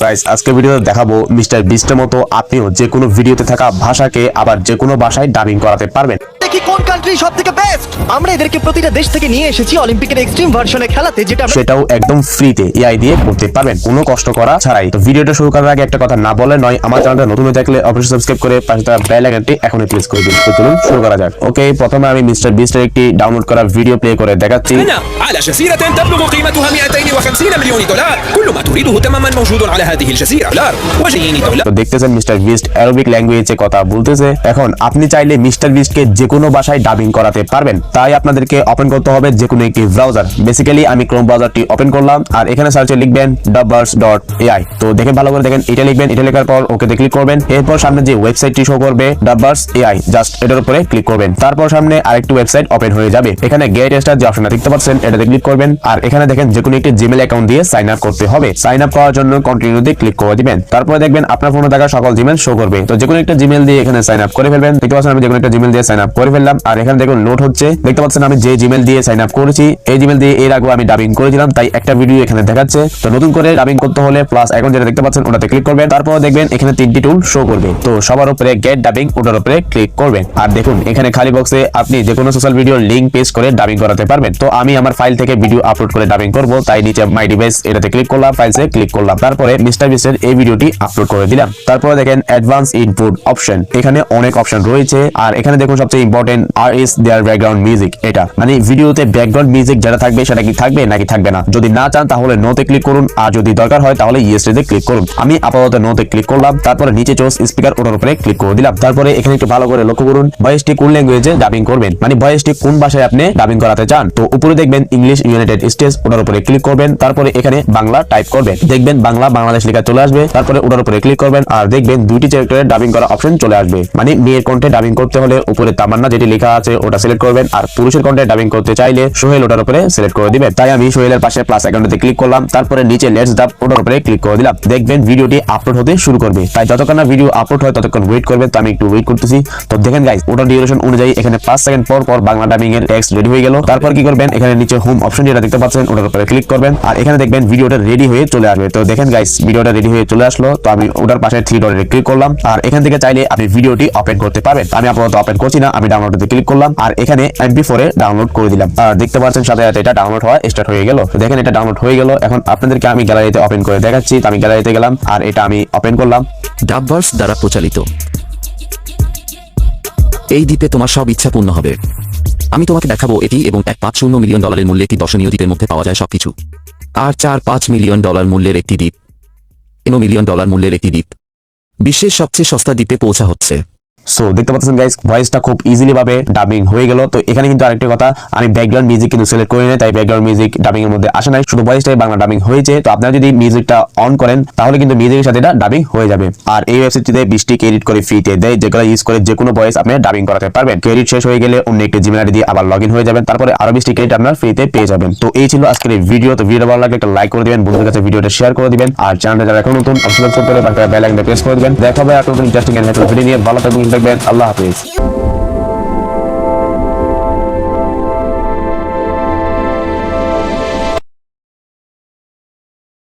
Guys আজকে ভিডিওতে দেখাবো মিস্টার বিস্টের মতো আপনিও যে কোনো ভিডিওতে থাকা ভাষাকে আবার যে কোনো ভাষায় ডাবিং করাতে পারবেন। দেখি কোন কান্ট্রি সবথেকে বেস্ট। আমরা এদেরকে প্রতিটা দেশ থেকে নিয়ে এসেছি অলিম্পিকের এক্সট্রিম ভার্সনে খেলাতে, যেটা সেটাও একদম ফ্রিতে এআই দিয়ে করতে পারবেন, কোনো কষ্ট করা ছাড়াই। তো ভিডিওটা শুরু করার আগে একটা কথা না বলে নয়, আমার চ্যানেলটা নতুন হয়ে থাকলে অবশ্যই সাবস্ক্রাইব করে পাশে থাকা বেল আইকনটি এখনই প্রেস করে দিন। তো চলুন শুরু করা যাক। ওকে, প্রথমে আমি মিস্টার বিস্টের একটি ডাউনলোড করা ভিডিও প্লে করে দেখাচ্ছি। هنا على جزيرة تبلغ قيمتها 250 مليون دولار. كل ما تريده تماما موجود على هذه الجزيرة. دولار وجنين دولار. তো দেখতেছেন মিস্টার বিস্ট অ্যারাবিক ল্যাঙ্গুয়েজে কথা বলতেছে। এখন আপনি চাইলে মিস্টার বিস্টকে যে কোনো ভাষায় ডাবিং করাতে পারবেন। তাই আপনাদেরকে ওপেন করতে হবে যে কোনো একটি ব্রাউজার। বেসিক্যালি আমি ক্রোম ব্রাউজারটি ওপেন করলাম আর এখানে সার্চে লিখবেন dubbers.ai। তো দেখেন, ভালো করে দেখেন, এটা লিখবেন। এটা লেখার পর ওকেতে ক্লিক করবেন। এরপর সামনে যে ওয়েবসাইটটি শো করবে dubbers.ai, জাস্ট এটার উপরে ক্লিক করবেন। তারপর সামনে আরেকটি ওয়েবসাইট ওপেন হয়ে যাবে। এখানে গেট স্টার যে অপশনটা দেখতে পাচ্ছেন, এটাতে ক্লিক করবেন। আর এখানে দেখেন যে কোনো একটি জিমেল অ্যাকাউন্ট দিয়ে সাইন আপ করতে হবে। সাইন আপ করার জন্য কন্টিনিউতে ক্লিক করে দিবেন। তারপরে দেখবেন আপনার ফোনে থাকা সকল জিমেল শো করবে। তো যে কোনো একটা জিমেল দিয়ে এখানে সাইন আপ করে ফেলবেন। দেখতে পাচ্ছেন আমি যে কোনো একটা জিমেল দিয়ে সাইন আপ করে ফেললাম। আর এখানে দেখুন নোট হচ্ছে, দেখতে পাচ্ছেন আমি যে জিমেল দিয়ে সাইন আপ করেছি এই জিমেল দিয়ে এর আগে আমি ডাবিং করেছিলাম, তাই একটা ভিডিও এখানে দেখাচ্ছে। তো নতুন করে ডাবিং করতে হলে প্লাস এখন যেটা দেখতে পাচ্ছেন ওটাতে ক্লিক করবেন। তারপর দেখবেন এখানে তিনটি টুল শো করবে। তো সবার উপরে গেট ডাবিং, ওটার উপরে ক্লিক করবেন। আর দেখুন এখানে খালি বক্সে আপনি যে কোনো সোশ্যাল ভিডিওর লিংক পেস্ট করে ডাবিং করাতে পারবেন। তো আমি আমার ফাইল থেকে ভিডিও আপলোড করে ডাবিং করব, তাই নিচে মাই ডিভাইস এটাতে ক্লিক করলাম, ফাইলসে ক্লিক করলাম। তারপরে মিস্টার বিস্টের এই ভিডিওটি আপলোড করে দিলাম। তারপরে দেখেন অ্যাডভান্স ইনপুট অপশন, এখানে অনেক অপশন রয়েছে। আর এখানে দেখুন সবচেয়ে ইম্পর্টেন্ট আর ইজ দেয়ার ব্যাকগ্রাউন্ড মিউজিক। এটা মানে ভিডিওতে ব্যাকগ্রাউন্ড মিউজিক যেটা থাকবে সেটা কি থাকবে নাকি থাকবে না। যদি না চান তাহলে নোতে ক্লিক করুন, আর যদি দরকার হয় তাহলে ইয়েসতে ক্লিক করুন। আমি আপাতত নোতে ক্লিক করলাম। তারপরে নিচে চোজ স্পিকার, ওটার উপরে ক্লিক করে দিলাম। তারপরে এখানে একটু ভালো করে লক্ষ্য করুন ভয়েসটি কোন ল্যাঙ্গুয়েজে ডাবিং করবেন, মানে ভয়েসটি কোন ভাষায় আপনি ডাবিং করাতে চান। তো উপরে দেখবেন ইংলিশ ইউনাইটেড স্টেটস, ওটার উপরে ক্লিক করবেন। তারপরে এখানে বাংলা টাইপ করবেন, দেখবেন বাংলা বাংলাদেশ লেখা চলে আসবে। তারপরে ওটার উপরে ক্লিক করবেন আর দেখবেন দুইটি ক্যারেক্টারে ডাবিং করা অপশন চলে আসবে। মানে মেয়ের কণ্ঠে ডাবিং করতে হলে উপরে তামান্না যেটি লেখা আছে ওটা সিলেক্ট করবেন, আর পুরুষের কণ্ঠে ডাবিং করতে চাইলে সোহেল ওটার উপরে সিলেক্ট করে দিবেন। তাই আমি সোহেলের পাশে প্লাস আইকনটাতে ক্লিক করলাম। তারপরে নিচে লেটস ডাব, ওটার উপরে ক্লিক করে দিলাম। দেখবেন ভিডিওটি আপলোড হতে শুরু করবে। তাই যতক্ষণ না ভিডিও আপলোড হয় ততক্ষণ ওয়েট করবেন। তো আমি একটু ওয়েট করতেছি। তো দেখেন গাইস, ওটার ডিউরেশন অনুযায়ী এখানে 5 সেকেন্ড পর পর বাংলা ডাবিং এর টেক্সট রেডি হয়ে গেল। তারপর কি করবেন, এখানে নিচে হোম অপশন যেটা দেখতে পাচ্ছেন ওটার উপরে ক্লিক করবেন। আর এখানে দেখবেন ভিডিওটা রেডি হয়ে চলে আসবে। তো দেখেন গাইস, ভিডিওটা রেডি হয়ে চলে আসলো। তো আমি ওটার পাশে 3 ডটে ক্লিক করলাম। আর এখান থেকে চাইলে আপনি ভিডিওটি ওপেন করতে পারবেন। আমি আপাতত ওপেন করছি না, আমি ডাউনলোডে ক্লিক করলাম। আর এখানে MP4 এ ডাউনলোড করে দিলাম। আর দেখতে পাচ্ছেন সাথে সাথে এটা ডাউনলোড হওয়া স্টার্ট হয়ে গেল। তো দেখেন এটা ডাউনলোড হয়ে গেল। এখন আপনাদেরকে আমি গ্যালারিতে ওপেন করে দেখাচ্ছি। তো আমি গ্যালারিতে গেলাম আর এটা আমি ওপেন করলাম। ডাবভার্স দ্বারা প্রচালিত এই দ্বীপে তোমার সব ইচ্ছা পূর্ণ হবে। আমি তোমাকে দেখাবো এটি এবং $1.50 মিলিয়ন মূল্যে একটি দর্শনীয় দ্বীপের মধ্যে পাওয়া যায় সবকিছু। আর $4.5 মিলিয়ন মূল্যের একটি দ্বীপ, $1 মিলিয়ন মূল্যের একটি দ্বীপ, বিশ্বের সবচেয়ে সস্তা দ্বীপে পৌঁছা হচ্ছে। সো দেখতে পাচ্ছেন গাইস, ভয়েসটা খুব ইজিলি ভাবে ডাবিং হয়ে গেল। তো এখানে কিন্তু আরেকটা কথা, আমি ব্যাকগ্রাউন্ড মিউজিক কিন্তু সিলেক্ট করি না, তাই ব্যাকগ্রাউন্ড মিউজিক ডাবিং এর মধ্যে আসে নাই, শুধু ভয়েসটাই বাংলা ডাবিং হয়েছে। তো আপনারা যদি মিউজিকটা অন করেন তাহলে কিন্তু মিউজিকের সাথে এটা ডাবিং হয়ে যাবে। আর এই ওয়েবসাইটটিতে 20টি ক্রেডিট করে ফ্রিতে দেয়, যেগুলো ইউজ করে যে কোনো ভয়েস আপনি ডাবিং করাতে পারবেন। ক্রেডিট শেষ হয়ে গেলে অন্য একটি জিমেল আইডি দিয়ে আবার লগইন হয়ে যাবেন। তারপরে আরো 20টি ক্রেডিট আপনারা ফ্রিতে পেয়ে যাবেন। তো এই ছিল আজকের এই ভিডিও। তো ভিডিও ভালো লাগলে একটা লাইক করে দিবেন, বন্ধুদের কাছে ভিডিওটা শেয়ার করে দিবেন। আর চ্যানেলটা যারা এখন নতুন সাবস্ক্রাইব করে বেল আইকনটা প্রেস করে দিবেন। দেখা হবে আর নতুন ইন্টারেস্টিং এন্ড হেল্পফুল ভিডিও নিয়ে। ভালো থাকবেন, আল্লাহ হাফেজ।